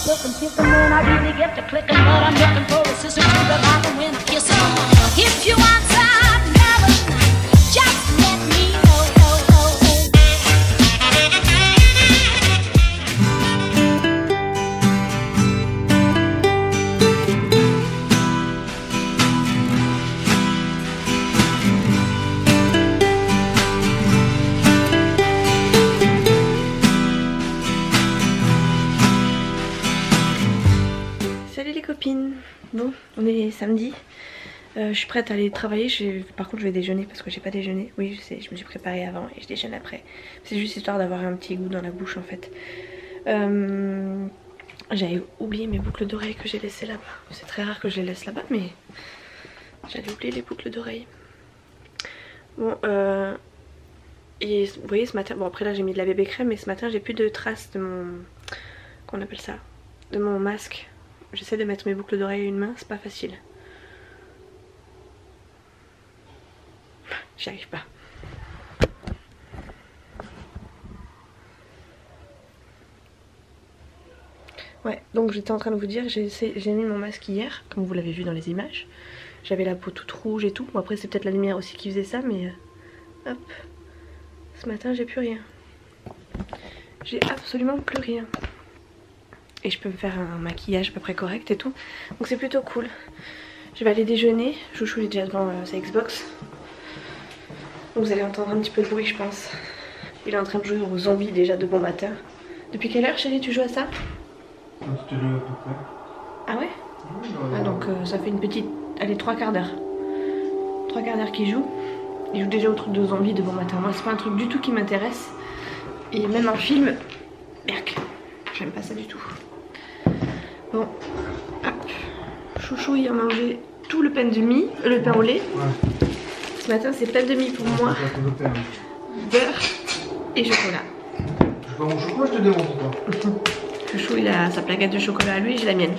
looking, kicking when I really get to clicking, but I'm looking for a sister to the bottom when I kiss her. If you want some love, just let me know. Salut les copines. Bon, on est samedi. Je suis prête à aller travailler. Par contre je vais déjeuner parce que j'ai pas déjeuné. Oui je sais, je me suis préparée avant et je déjeune après. C'est juste histoire d'avoir un petit goût dans la bouche en fait. J'avais oublié mes boucles d'oreilles que j'ai laissées là-bas. C'est très rare que je les laisse là-bas mais j'avais oublié les boucles d'oreilles. Bon et vous voyez ce matin, bon après là j'ai mis de la bébé crème mais ce matin j'ai plus de traces de mon... Qu'on appelle ça? De mon masque. J'essaie de mettre mes boucles d'oreilles à une main, c'est pas facile. J'y arrive pas. Ouais, donc j'étais en train de vous dire, j'ai mis mon masque hier, comme vous l'avez vu dans les images. J'avais la peau toute rouge et tout. Bon après c'est peut-être la lumière aussi qui faisait ça, mais hop. Ce matin j'ai plus rien. J'ai absolument plus rien. Et je peux me faire un maquillage à peu près correct et tout. Donc c'est plutôt cool. Je vais aller déjeuner. Chouchou est déjà devant sa Xbox. Donc vous allez entendre un petit peu de bruit je pense. Il est en train de jouer aux zombies déjà de bon matin. Depuis quelle heure chérie tu joues à ça? C'était le à peu près. Ah ouais? Ah donc ça fait une petite... Allez 3/4 d'heure. 3/4 d'heure qu'il joue. Il joue déjà au truc de zombies de bon matin. Moi c'est pas un truc du tout qui m'intéresse. Et même en film... Berk. J'aime pas ça du tout. Bon, hop. Chouchou il a mangé tout le pain de mie, le pain au lait. Ouais. Ce matin c'est pain de mie pour moi, beurre et chocolat. Je veux pas mon chocolat, je te demande pas. Chouchou il a sa plaquette de chocolat à lui et j'ai la mienne.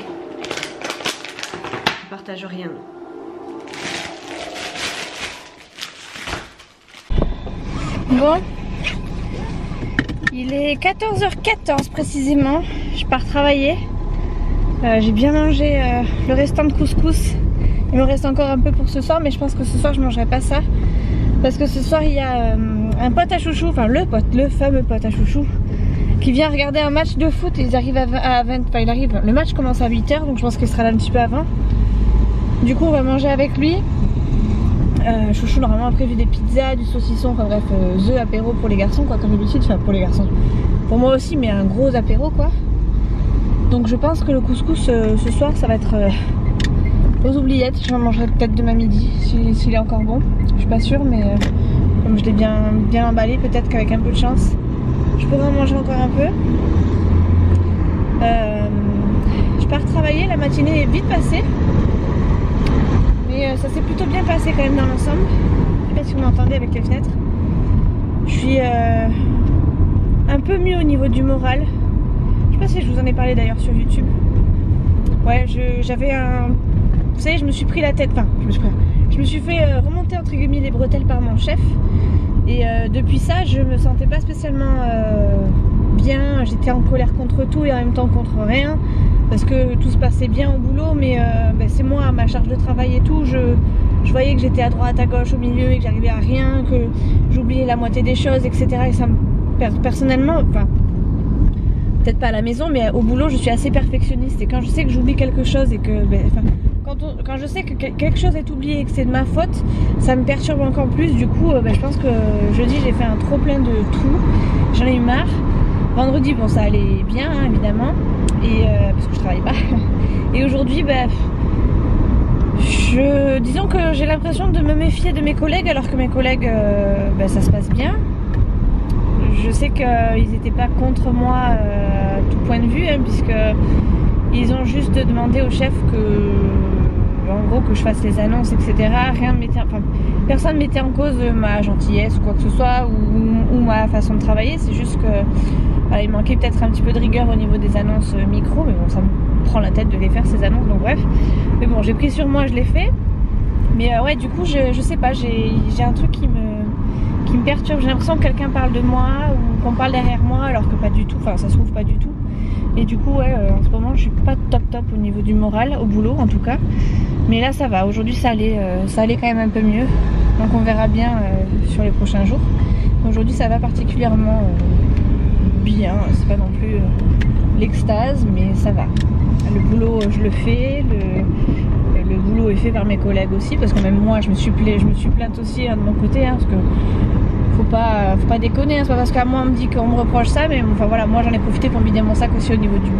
Je partage rien. Bon, il est 14h14 précisément, je pars travailler. J'ai bien mangé le restant de couscous. Il me reste encore un peu pour ce soir, mais je pense que ce soir je mangerai pas ça. Parce que ce soir il y a un pote à chouchou, enfin le fameux pote à chouchou, qui vient regarder un match de foot. Ils arrivent à 20, enfin il arrive, le match commence à 8 h, donc je pense qu'il sera là un petit peu avant. Du coup on va manger avec lui. Chouchou normalement a prévu des pizzas, du saucisson, enfin bref, œufs apéro pour les garçons quoi, comme d'habitude, enfin pour les garçons. Pour moi aussi, mais un gros apéro quoi. Donc je pense que le couscous ce soir ça va être aux oubliettes. J'en mangerai peut-être demain midi s'il est encore bon. Je suis pas sûre mais comme je l'ai bien emballé, peut-être qu'avec un peu de chance je pourrais en manger encore un peu. Je pars travailler, la matinée est vite passée. Mais ça s'est plutôt bien passé quand même dans l'ensemble. Je sais pas si vous m'entendez avec les fenêtres. Je suis un peu mieux au niveau du moral. Je sais pas si je vous en ai parlé d'ailleurs sur YouTube. Ouais, j'avais un... Vous savez, je me suis pris la tête. Enfin, je me suis fait remonter entre guillemets les bretelles par mon chef. Et depuis ça, je me sentais pas spécialement bien. J'étais en colère contre tout et en même temps contre rien. Parce que tout se passait bien au boulot, mais c'est moi, ma charge de travail et tout. Je voyais que j'étais à droite, à gauche, au milieu et que j'arrivais à rien, que j'oubliais la moitié des choses, etc. Et ça me... Personnellement, enfin... Peut-être pas à la maison, mais au boulot je suis assez perfectionniste et quand je sais que j'oublie quelque chose et que quand je sais que quelque chose est oublié et que c'est de ma faute, ça me perturbe encore plus. Du coup je pense que jeudi j'ai fait un trop plein de tout, j'en ai eu marre. Vendredi bon ça allait bien hein, évidemment, et parce que je travaille pas. Et aujourd'hui disons que j'ai l'impression de me méfier de mes collègues alors que mes collègues ça se passe bien. Je sais qu'ils n'étaient pas contre moi à tout point de vue, hein, puisqu'ils ont juste demandé au chef en gros que je fasse les annonces, etc. Personne ne mettait en cause ma gentillesse ou quoi que ce soit, ou ma façon de travailler. C'est juste que voilà, il manquait peut-être un petit peu de rigueur au niveau des annonces micro, mais bon, ça me prend la tête de les faire ces annonces, donc bref. Mais bon, j'ai pris sur moi, je l'ai fait. Mais ouais, du coup, je sais pas, j'ai un truc qui me perturbe. J'ai l'impression que quelqu'un parle de moi ou qu'on parle derrière moi alors que pas du tout, enfin ça se trouve pas du tout. Et du coup ouais en ce moment je suis pas top au niveau du moral, au boulot en tout cas. Mais là ça va, aujourd'hui ça allait quand même un peu mieux. Donc on verra bien sur les prochains jours. Aujourd'hui ça va particulièrement bien, c'est pas non plus l'extase mais ça va. Le boulot je le fais, le boulot est fait par mes collègues aussi parce que même moi je me suis plainte aussi hein, de mon côté hein, parce que faut pas déconner, hein, c'est pas parce qu'à moi on me dit qu'on me reproche ça, mais enfin voilà, moi j'en ai profité pour me vider mon sac aussi au niveau du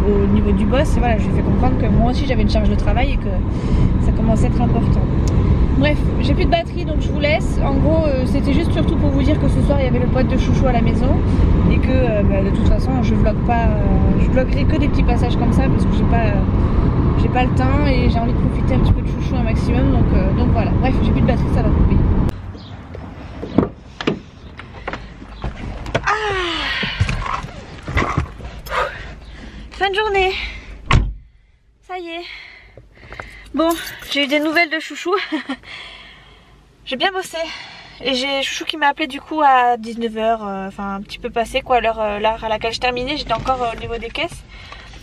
boss, et voilà, je lui ai fait comprendre que moi aussi j'avais une charge de travail et que ça commençait à être important. Bref, j'ai plus de batterie donc je vous laisse. En gros c'était juste surtout pour vous dire que ce soir il y avait le pote de chouchou à la maison et que de toute façon je vloggerai que des petits passages comme ça parce que j'ai pas le temps et j'ai envie de profiter un petit peu de chouchou un maximum donc voilà. Bref, j'ai plus de batterie, ça va couper. Fin de journée. Ça y est. Bon, j'ai eu des nouvelles de chouchou. J'ai bien bossé. Et j'ai chouchou qui m'a appelé du coup à 19h, enfin un petit peu passé quoi, l'heure à laquelle je terminais, j'étais encore au niveau des caisses.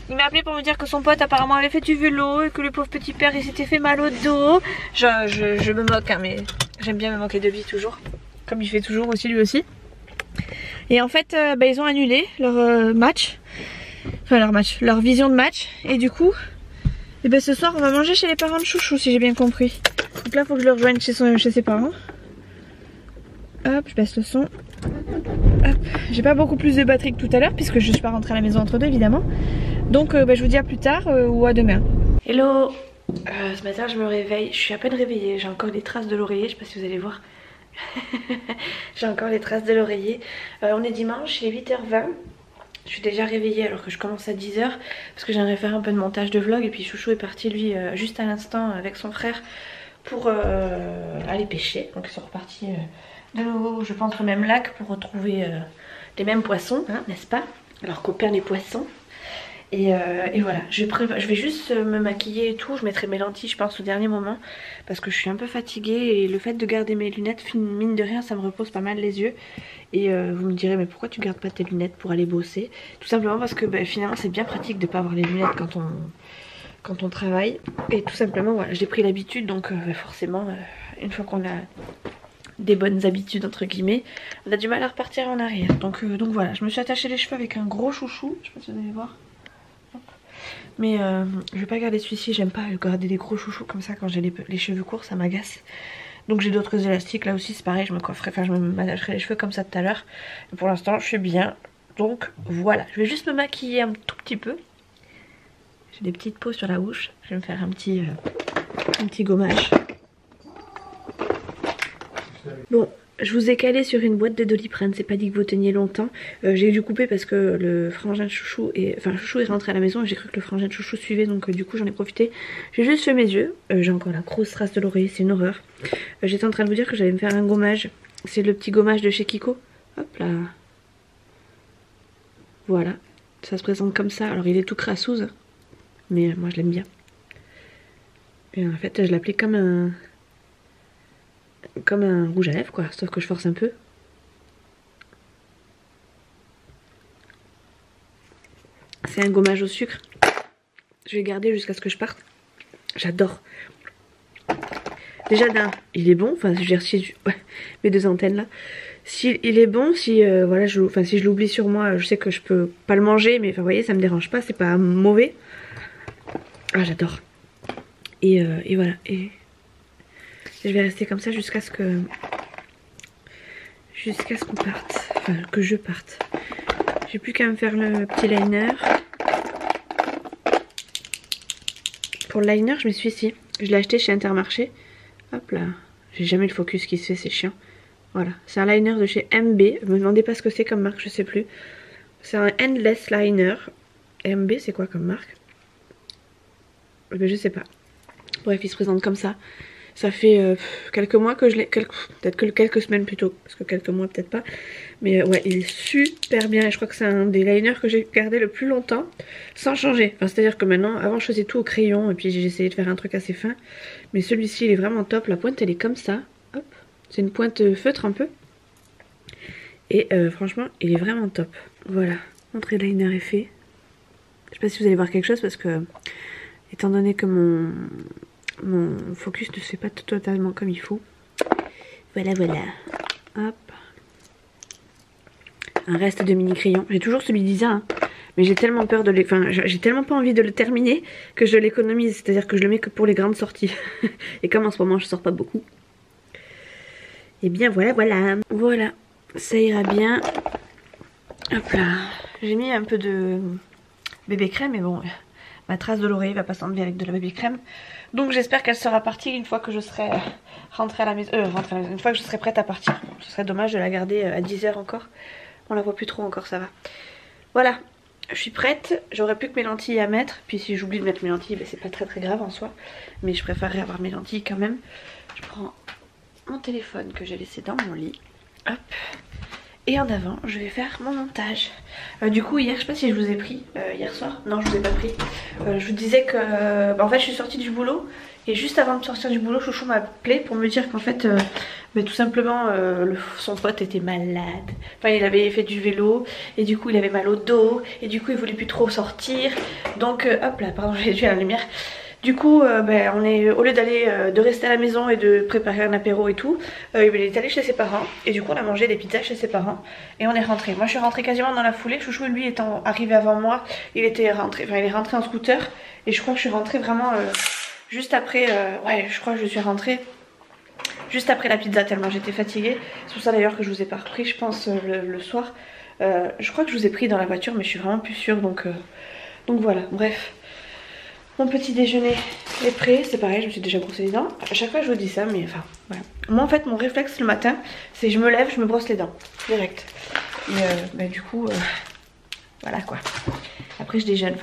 Il m'a appelé pour me dire que son pote apparemment avait fait du vélo et que le pauvre petit père il s'était fait mal au dos. Je me moque hein, mais j'aime bien me moquer de lui toujours. Comme il fait toujours aussi lui aussi. Et en fait ils ont annulé leur match. Enfin leur vision de match. Et du coup ce soir on va manger chez les parents de chouchou si j'ai bien compris. Donc là faut que je le rejoigne chez ses parents. Hop, je baisse le son. Hop, j'ai pas beaucoup plus de batterie que tout à l'heure puisque je suis pas rentrée à la maison entre deux évidemment. Donc je vous dis à plus tard ou à demain. Hello, ce matin je me réveille, je suis à peine réveillée, j'ai encore des traces de l'oreiller, je sais pas si vous allez voir. J'ai encore les traces de l'oreiller. On est dimanche, il est 8h20. Je suis déjà réveillée alors que je commence à 10h parce que j'aimerais faire un peu de montage de vlog. Et puis Chouchou est parti lui juste à l'instant avec son frère pour aller pêcher. Donc ils sont repartis de nouveau, je pense, au même lac pour retrouver les mêmes poissons, hein, n'est-ce pas? Leurs copains les poissons. Et voilà, je vais juste me maquiller et tout. Je mettrai mes lentilles je pense au dernier moment parce que je suis un peu fatiguée et le fait de garder mes lunettes, mine de rien, ça me repose pas mal les yeux. Et vous me direz mais pourquoi tu gardes pas tes lunettes pour aller bosser? Tout simplement parce que finalement c'est bien pratique de pas avoir les lunettes quand on travaille. Et tout simplement voilà, j'ai pris l'habitude donc forcément une fois qu'on a des bonnes habitudes entre guillemets, on a du mal à repartir en arrière. Donc voilà, je me suis attachée les cheveux avec un gros chouchou, je sais pas si vous allez voir. Mais je vais pas garder celui-ci, j'aime pas garder des gros chouchous comme ça quand j'ai les cheveux courts, ça m'agace. Donc j'ai d'autres élastiques, là aussi c'est pareil, je me m'attacherai les cheveux comme ça tout à l'heure. Pour l'instant je suis bien, donc voilà. Je vais juste me maquiller un tout petit peu. J'ai des petites peaux sur la bouche, je vais me faire un petit gommage. Bon, je vous ai calé sur une boîte de Doliprane, c'est pas dit que vous teniez longtemps. J'ai dû couper parce que le frangin de Chouchou Chouchou est rentré à la maison et j'ai cru que le frangin de Chouchou suivait, donc du coup j'en ai profité. J'ai juste fait mes yeux, j'ai encore la grosse trace de l'oreiller, c'est une horreur. J'étais en train de vous dire que j'allais me faire un gommage, c'est le petit gommage de chez Kiko. Hop là. Voilà, ça se présente comme ça, alors il est tout crassouze, mais moi je l'aime bien. Et en fait je l'applique comme un rouge à lèvres quoi, sauf que je force un peu. C'est un gommage au sucre. Je vais garder jusqu'à ce que je parte. J'adore. Déjà d'un, il est bon, enfin je veux dire si mes deux antennes là. Si il est bon, si voilà, si je l'oublie sur moi, je sais que je peux pas le manger, mais enfin vous voyez, ça me dérange pas, c'est pas mauvais. Ah j'adore. Et voilà. Et je vais rester comme ça jusqu'à ce qu'on parte. Enfin que je parte. J'ai plus qu'à me faire le petit liner. Pour le liner, je me suis ici. Je l'ai acheté chez Intermarché. Hop là. J'ai jamais le focus qui se fait, c'est chiant. Voilà. C'est un liner de chez MB. Me demandez pas ce que c'est comme marque, je sais plus. C'est un Endless Liner. MB, c'est quoi comme marque? Mais je sais pas. Bref, il se présente comme ça. Ça fait quelques mois que je l'ai, peut-être que quelques semaines plutôt, parce que quelques mois peut-être pas. Mais ouais, il est super bien et je crois que c'est un des liners que j'ai gardé le plus longtemps sans changer. Enfin, c'est-à-dire que maintenant, avant je faisais tout au crayon et puis j'ai essayé de faire un truc assez fin. Mais celui-ci il est vraiment top, la pointe elle est comme ça. Hop, c'est une pointe feutre un peu. Et franchement, il est vraiment top. Voilà, mon trait liner est fait. Je sais pas si vous allez voir quelque chose parce que, étant donné que mon focus ne se fait pas totalement comme il faut. Voilà, voilà. Hop. Un reste de mini crayon. J'ai toujours celui d'Isa, hein, mais j'ai tellement peur de les... Enfin, j'ai tellement pas envie de le terminer que je l'économise. C'est-à-dire que je le mets que pour les grandes sorties. Et comme en ce moment je sors pas beaucoup. Et bien voilà, voilà. Voilà. Ça ira bien. Hop là. J'ai mis un peu de bébé crème, mais bon, ma trace de l'oreiller va pas s'enlever avec de la bébé crème. Donc j'espère qu'elle sera partie une fois que je serai rentrée à la maison. Une fois que je serai prête à partir. Bon, ce serait dommage de la garder à 10 h encore. On la voit plus trop encore, ça va. Voilà, je suis prête. J'aurai plus que mes lentilles à mettre. Puis si j'oublie de mettre mes lentilles, ben, c'est pas très grave en soi. Mais je préférerais avoir mes lentilles quand même. Je prends mon téléphone que j'ai laissé dans mon lit. Hop. Et en avant, je vais faire mon montage. Du coup, hier, je sais pas si je vous ai pris hier soir. Non, je vous ai pas pris. Je vous disais que en fait, je suis sortie du boulot. Et juste avant de sortir du boulot, Chouchou m'a appelé pour me dire qu'en fait, tout simplement, son pote était malade. Enfin, il avait fait du vélo et du coup, il avait mal au dos. Et du coup, il voulait plus trop sortir. Donc, hop là, pardon, j'ai réduit la lumière. Du coup, on est, au lieu de rester à la maison et de préparer un apéro et tout, il est allé chez ses parents. Et du coup, on a mangé des pizzas chez ses parents. Et on est rentré. Moi, je suis rentrée quasiment dans la foulée. Chouchou, lui, étant arrivé avant moi, il est rentré en scooter. Et je crois que je suis rentrée vraiment juste après. Ouais, je crois que je suis rentrée juste après la pizza, tellement j'étais fatiguée. C'est pour ça d'ailleurs que je vous ai pas repris, je pense, le soir. Je crois que je vous ai pris dans la voiture, mais je suis vraiment plus sûre. Donc voilà, bref. Mon petit déjeuner est prêt, c'est pareil, je me suis déjà brossé les dents. À chaque fois je vous dis ça, mais enfin, voilà. Moi en fait, mon réflexe le matin, c'est je me lève, je me brosse les dents, direct. Et du coup, voilà quoi. Après je déjeune,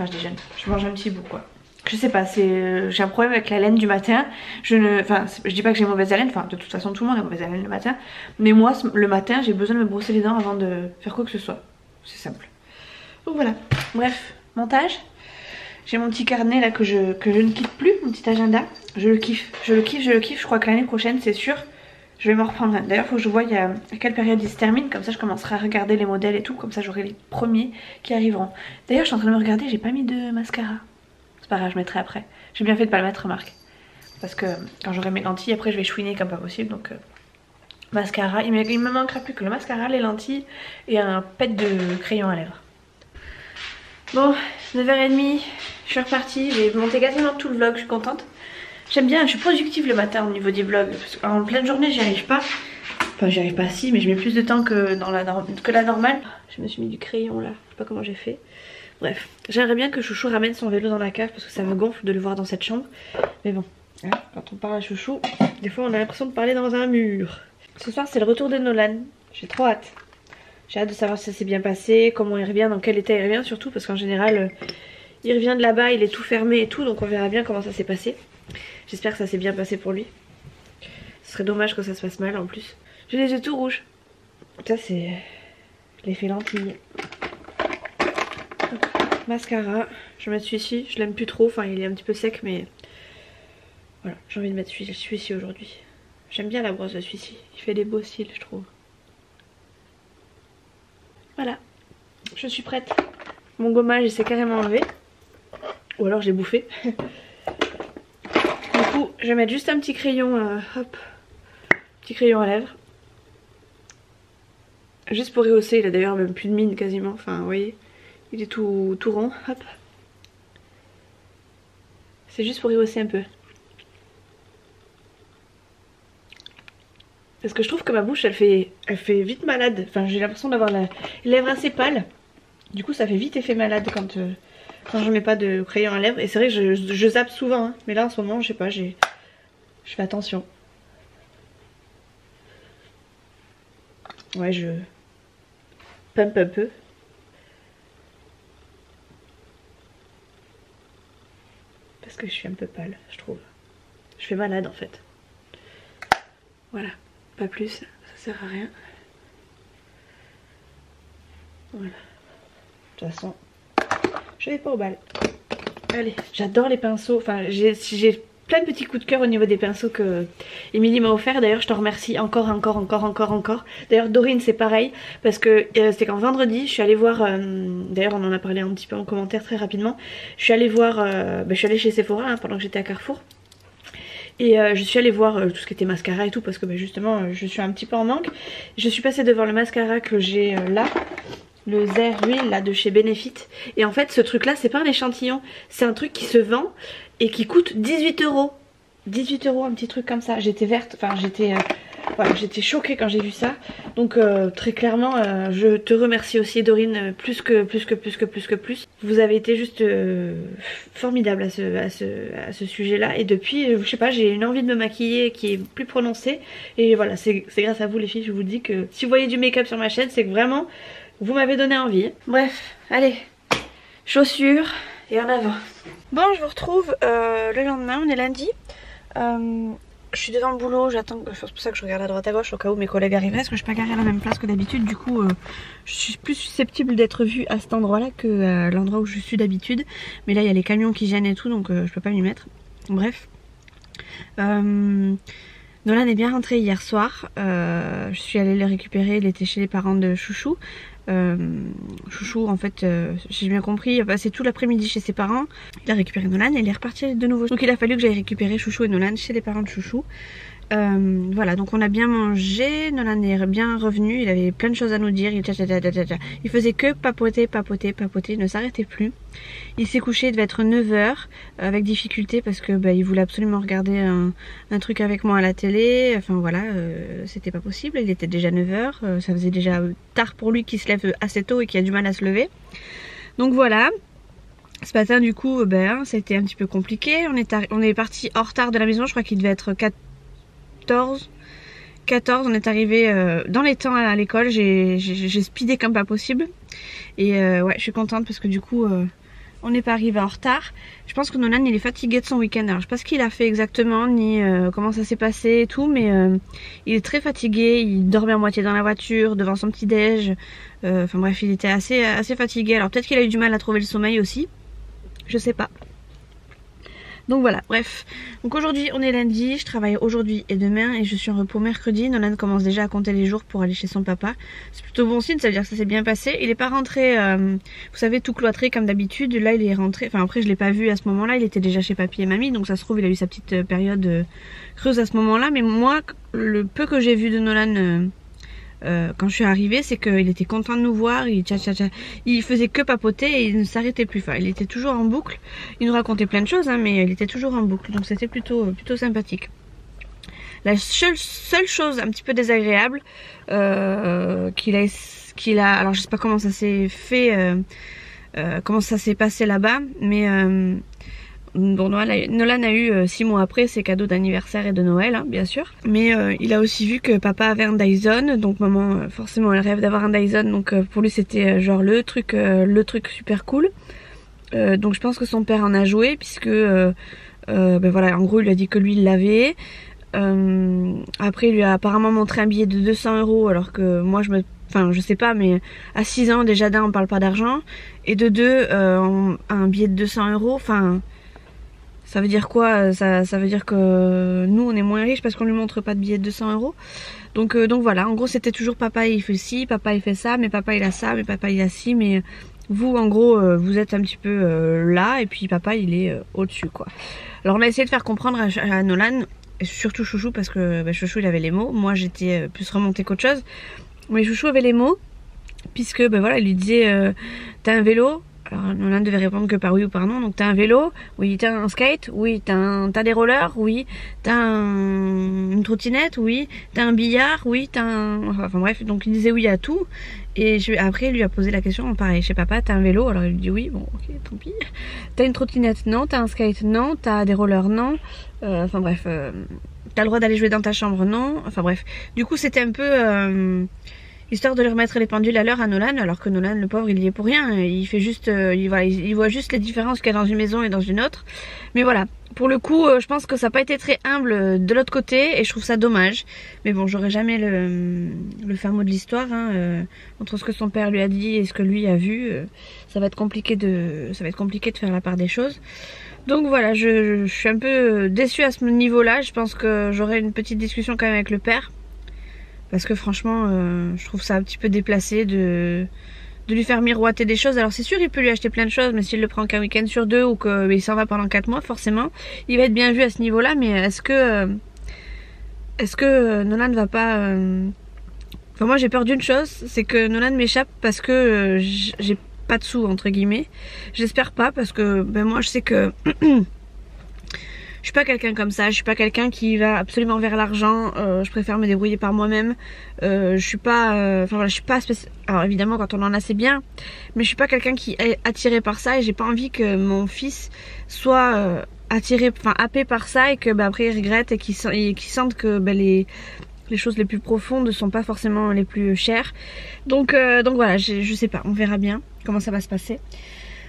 je mange un petit bout quoi. Je sais pas, j'ai un problème avec la laine du matin. Je dis pas que j'ai mauvaise haleine, enfin de toute façon tout le monde a mauvaise haleine le matin. Mais moi, le matin, j'ai besoin de me brosser les dents avant de faire quoi que ce soit. C'est simple. Donc voilà, bref, montage. J'ai mon petit carnet là que je ne quitte plus, mon petit agenda. Je le kiffe. Je crois que l'année prochaine, c'est sûr, je vais m'en reprendre un. D'ailleurs, il faut que je voie à quelle période il se termine. Comme ça, je commencerai à regarder les modèles et tout. Comme ça, j'aurai les premiers qui arriveront. D'ailleurs, je suis en train de me regarder, j'ai pas mis de mascara. C'est pas grave, je mettrai après. J'ai bien fait de pas le mettre, remarque. Parce que quand j'aurai mes lentilles, après, je vais chouiner comme pas possible. Donc, mascara. Il me manquera plus que le mascara, les lentilles et un pet de crayon à lèvres. Bon, 9h30, je suis repartie, j'ai monté quasiment tout le vlog, je suis contente. J'aime bien, je suis productive le matin au niveau des vlogs, parce qu'en pleine journée j'y arrive pas. Enfin j'y arrive pas si, mais je mets plus de temps que la normale. Je me suis mis du crayon là, je sais pas comment j'ai fait. Bref, j'aimerais bien que Chouchou ramène son vélo dans la cave, parce que ça me gonfle de le voir dans cette chambre. Mais bon, hein, quand on parle à Chouchou, des fois on a l'impression de parler dans un mur. Ce soir c'est le retour de Nolan, j'ai trop hâte. J'ai hâte de savoir si ça s'est bien passé, comment il revient, dans quel état il revient surtout, parce qu'en général, il revient de là-bas, il est tout fermé et tout, donc on verra bien comment ça s'est passé. J'espère que ça s'est bien passé pour lui. Ce serait dommage que ça se passe mal en plus. J'ai les yeux tout rouges. Ça c'est l'effet lentille. Mascara, je vais mettre celui-ci, je l'aime plus trop, enfin il est un petit peu sec mais... Voilà, j'ai envie de mettre celui-ci aujourd'hui. J'aime bien la brosse de celui-ci, il fait des beaux cils je trouve. Voilà, je suis prête. Mon gommage il s'est carrément enlevé. Ou alors j'ai bouffé. Du coup, je vais mettre juste un petit crayon, hop, petit crayon à lèvres. Juste pour rehausser, il a d'ailleurs même plus de mine quasiment. Enfin, vous voyez, il est tout rond, hop. C'est juste pour rehausser un peu. Parce que je trouve que ma bouche elle fait vite malade. Enfin j'ai l'impression d'avoir les lèvres assez pâles. Du coup ça fait vite effet malade quand je mets pas de crayon à lèvres. Et c'est vrai que je zappe souvent hein. Mais là en ce moment je sais pas, je fais attention. Ouais je pump un peu. Parce que je suis un peu pâle je trouve. Je fais malade en fait. Voilà. Pas plus, ça sert à rien. Voilà. De toute façon, je vais pas au bal. Allez, j'adore les pinceaux. Enfin, j'ai plein de petits coups de cœur au niveau des pinceaux que Émilie m'a offert. D'ailleurs je te remercie encore. D'ailleurs Dorine c'est pareil, parce que c'était quand vendredi je suis allée voir, d'ailleurs on en a parlé un petit peu en commentaire très rapidement. Je suis allée voir, je suis allée chez Sephora hein, pendant que j'étais à Carrefour. Et je suis allée voir tout ce qui était mascara et tout, parce que justement je suis un petit peu en manque. Je suis passée devant le mascara que j'ai là, le Zer Huile là de chez Benefit. Et en fait ce truc là c'est pas un échantillon, c'est un truc qui se vend et qui coûte 18 €. 18 €, un petit truc comme ça. J'étais verte, enfin j'étais voilà, j'étais choquée quand j'ai vu ça. Donc très clairement je te remercie aussi Dorine, plus que plus. Vous avez été juste formidable à ce sujet là. Et depuis je sais pas, j'ai une envie de me maquiller qui est plus prononcée. Et voilà, c'est grâce à vous les filles, je vous dis que si vous voyez du make-up sur ma chaîne, c'est que vraiment vous m'avez donné envie. Bref, allez, chaussures et en avant. Bon, je vous retrouve le lendemain, on est lundi. Je suis devant le boulot, j'attends, c'est pour ça que je regarde à droite à gauche au cas où mes collègues arriveraient, parce que je suis pas garée à la même place que d'habitude. Du coup je suis plus susceptible d'être vue à cet endroit là que à l'endroit où je suis d'habitude. Mais là il y a les camions qui gênent et tout, donc je peux pas m'y mettre. Bref, Nolan est bien rentré hier soir. Je suis allée le récupérer, il était chez les parents de Chouchou. Chouchou en fait, si j'ai bien compris, il a passé tout l'après-midi chez ses parents. Il a récupéré Nolan et il est reparti de nouveau. Donc il a fallu que j'aille récupérer Chouchou et Nolan chez les parents de Chouchou. Voilà, donc on a bien mangé, Nolan est bien revenu, il avait plein de choses à nous dire, il faisait que papoter, il ne s'arrêtait plus. Il s'est couché, il devait être 9 h avec difficulté parce que il voulait absolument regarder un truc avec moi à la télé. Enfin voilà, c'était pas possible, il était déjà 9 h, ça faisait déjà tard pour lui qui se lève assez tôt et qui a du mal à se lever. Donc voilà. Ce matin du coup ça a été un petit peu compliqué, on est parti en retard de la maison, je crois qu'il devait être 14, on est arrivé dans les temps à l'école, j'ai speedé comme pas possible. Et ouais, je suis contente parce que du coup on n'est pas arrivé en retard. Je pense que Nolan il est fatigué de son week-end, alors je sais pas ce qu'il a fait exactement ni comment ça s'est passé et tout, mais il est très fatigué, il dormait à moitié dans la voiture devant son petit déj, enfin bref il était assez fatigué, alors peut-être qu'il a eu du mal à trouver le sommeil aussi, je sais pas. Donc voilà, bref. Donc aujourd'hui on est lundi, je travaille aujourd'hui et demain et je suis en repos mercredi. Nolan commence déjà à compter les jours pour aller chez son papa. C'est plutôt bon signe, ça veut dire que ça s'est bien passé. Il est pas rentré, vous savez, tout cloîtré comme d'habitude. Là il est rentré, enfin après je l'ai pas vu à ce moment-là, il était déjà chez papy et mamie. Donc ça se trouve il a eu sa petite période creuse à ce moment-là. Mais moi, le peu que j'ai vu de Nolan quand je suis arrivée, c'est qu'il était content de nous voir, il faisait que papoter et il ne s'arrêtait plus, enfin il était toujours en boucle, il nous racontait plein de choses hein, mais il était toujours en boucle, donc c'était plutôt sympathique. La seule chose un petit peu désagréable qu'il a, alors je sais pas comment ça s'est fait, comment ça s'est passé là-bas, mais bon, Nolan a eu 6 mois après ses cadeaux d'anniversaire et de Noël hein, bien sûr, mais il a aussi vu que papa avait un Dyson, donc maman forcément elle rêve d'avoir un Dyson, donc pour lui c'était genre le truc super cool. Donc je pense que son père en a joué puisque voilà, en gros il lui a dit que lui il l'avait. Après il lui a apparemment montré un billet de 200 € alors que moi je sais pas, mais à 6 ans déjà d'un on parle pas d'argent, et de deux un billet de 200 €, enfin ça veut dire quoi? Ça veut dire que nous on est moins riches parce qu'on lui montre pas de billet de 200 €. Donc voilà, en gros c'était toujours papa il fait ci, papa il fait ça, mais papa il a ça, mais papa il a ci, mais vous en gros vous êtes un petit peu là et puis papa il est au-dessus quoi. Alors on a essayé de faire comprendre à Nolan, et surtout Chouchou parce que Chouchou il avait les mots, moi j'étais plus remontée qu'autre chose, mais Chouchou avait les mots puisque voilà il lui disait t'as un vélo? Alors Nolan devait répondre que par oui ou par non. Donc t'as un vélo? Oui. T'as un skate? Oui. T'as des rollers? Oui. T'as une trottinette? Oui. T'as un billard? Oui. T'as un... Enfin bref, donc il disait oui à tout. Et après il lui a posé la question, pareil, chez papa, t'as un vélo? Alors il lui dit oui, bon ok, tant pis. T'as une trottinette? Non. T'as un skate? Non. T'as des rollers? Non. Enfin bref, t'as le droit d'aller jouer dans ta chambre? Non. Enfin bref, du coup c'était un peu... histoire de lui remettre les pendules à l'heure à Nolan, alors que Nolan le pauvre il y est pour rien, il fait juste, il voit juste les différences qu'il y a dans une maison et dans une autre. Mais voilà, pour le coup je pense que ça n'a pas été très humble de l'autre côté et je trouve ça dommage. Mais bon, j'aurai jamais le fin mot de l'histoire hein, entre ce que son père lui a dit et ce que lui a vu, ça va être compliqué de faire la part des choses. Donc voilà, je suis un peu déçue à ce niveau-là. Je pense que j'aurai une petite discussion quand même avec le père. Parce que franchement, je trouve ça un petit peu déplacé de lui faire miroiter des choses. Alors c'est sûr, il peut lui acheter plein de choses, mais s'il le prend qu'un week-end sur 2 ou qu'il s'en va pendant 4 mois, forcément, il va être bien vu à ce niveau-là. Mais est-ce que Nolan ne va pas... Enfin, moi j'ai peur d'une chose, c'est que Nolan m'échappe parce que j'ai pas de sous entre guillemets. J'espère pas, parce que ben, moi je sais que je suis pas quelqu'un comme ça, je suis pas quelqu'un qui va absolument vers l'argent, je préfère me débrouiller par moi-même. Je suis pas enfin voilà, je suis pas alors évidemment quand on en a c'est bien, mais je suis pas quelqu'un qui est attiré par ça, et j'ai pas envie que mon fils soit attiré, enfin happé par ça, et que bah, après il regrette et qu'il sente que bah, les choses les plus profondes ne sont pas forcément les plus chères. Donc voilà, je sais pas, on verra bien comment ça va se passer.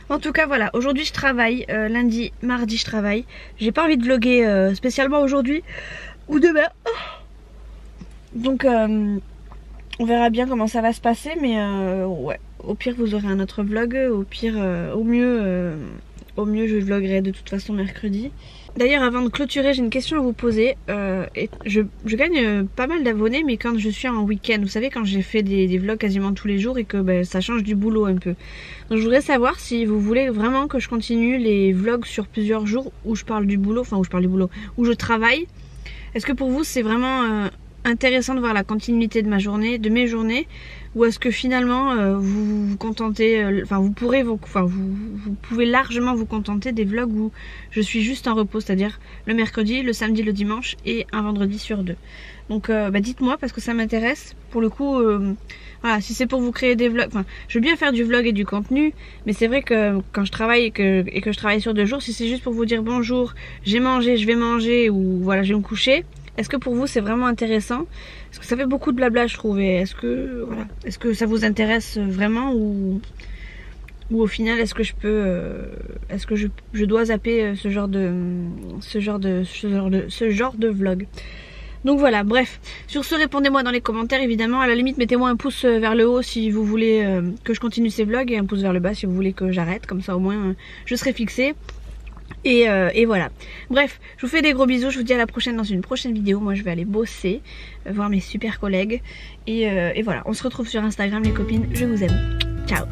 En tout cas voilà, aujourd'hui je travaille, lundi, mardi je travaille. J'ai pas envie de vlogger spécialement aujourd'hui ou demain. Donc on verra bien comment ça va se passer, mais ouais, au pire vous aurez un autre vlog, au pire, au mieux je vloggerai de toute façon mercredi. D'ailleurs avant de clôturer, j'ai une question à vous poser. Je gagne pas mal d'abonnés, mais quand je suis en week-end, vous savez, quand j'ai fait des vlogs quasiment tous les jours et que ben, ça change du boulot un peu. Donc je voudrais savoir si vous voulez vraiment que je continue les vlogs sur plusieurs jours où je parle du boulot, enfin où je travaille. Est-ce que pour vous c'est vraiment intéressant de voir la continuité de ma journée, de mes journées, ou est-ce que finalement vous vous contentez, enfin vous pouvez largement vous contenter des vlogs où je suis juste en repos, c'est-à-dire le mercredi, le samedi, le dimanche et un vendredi sur 2. Donc bah dites-moi, parce que ça m'intéresse. Pour le coup, voilà, si c'est pour vous créer des vlogs, enfin je veux bien faire du vlog et du contenu, mais c'est vrai que quand je travaille et que je travaille sur 2 jours, si c'est juste pour vous dire bonjour, j'ai mangé, je vais manger, ou voilà, je vais me coucher, est-ce que pour vous c'est vraiment intéressant? Parce que ça fait beaucoup de blabla je trouve, et est-ce que voilà, est-ce que ça vous intéresse vraiment, ou au final est-ce que je peux est-ce que je dois zapper ce genre de vlog? Donc voilà, bref, sur ce répondez-moi dans les commentaires évidemment, à la limite mettez-moi un pouce vers le haut si vous voulez que je continue ces vlogs, et un pouce vers le bas si vous voulez que j'arrête, comme ça au moins je serai fixée. Et voilà, bref, je vous fais des gros bisous, je vous dis à la prochaine dans une prochaine vidéo. Moi je vais aller bosser, voir mes super collègues, et voilà, on se retrouve sur Instagram les copines, je vous aime, ciao.